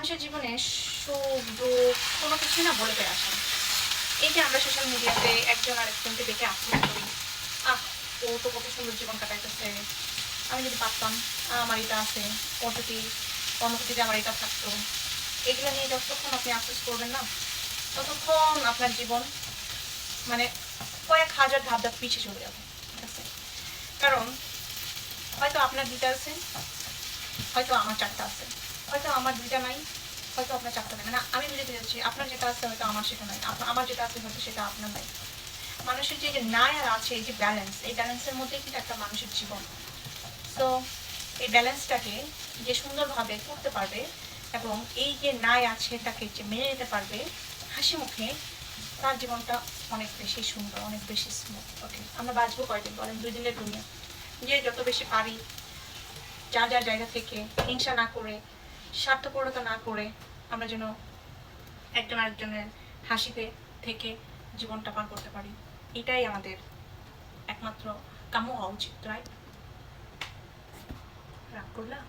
মানুষের জীবনে সুখ দুঃখ কোনো কিছুই না বলে বেড়ে আসে না। এই যে আমরা সোশ্যাল মিডিয়াতে একজন আরেকজনকে দেখে আফসোস করি, আহ ও তো কত সুন্দর জীবন কাটাইতেছে, আমি যদি পারতাম, আমার এটা আছে, ওর যদি অনুভূতিতে আমার এটা থাকতো, এগুলো নিয়ে যতক্ষণ আপনি আফসোস করবেন না, ততক্ষণ আপনার জীবন মানে কয়েক হাজার ধাপ ধাপ পিছিয়ে চলে যাবে। ঠিক আছে? কারণ হয়তো আপনার দুইটা আছে, হয়তো আমার চারটা আছে, হয়তো আমার দুইটা নাই, হয়তো আপনার চারটা নাই। মানে আমি বুঝতে যাচ্ছি, আপনার যেটা আছে হয়তো আমার সেটা নাই, আমার যেটা আছে হয়তো সেটা আপনার নাই। মানুষের যে নাই আর আছে, এই যে ব্যালেন্স, এই ব্যালেন্সের মধ্যেই কিন্তু একটা মানুষের জীবন। তো এই ব্যালেন্সটাকে যে সুন্দরভাবে করতে পারবে এবং এই যে নাই আছে তাকে যে মেনে নিতে পারবে হাসি মুখে, তার জীবনটা অনেক বেশি সুন্দর, অনেক বেশি স্মুথ। ওকে, আমরা বাঁচবো কয়দিন বলেন? 2 দিনের দুনিয়া। যে যত বেশি পারি যার যার জায়গা থেকে হিংসা না করে, স্বার্থপরতা না করে, আমরা যেন একজন আরেকজনের হাসিতে থেকে জীবনটা পার করতে পারি, এটাই আমাদের একমাত্র কাম্য হওয়া উচিত। রাইট? রাগ করলা?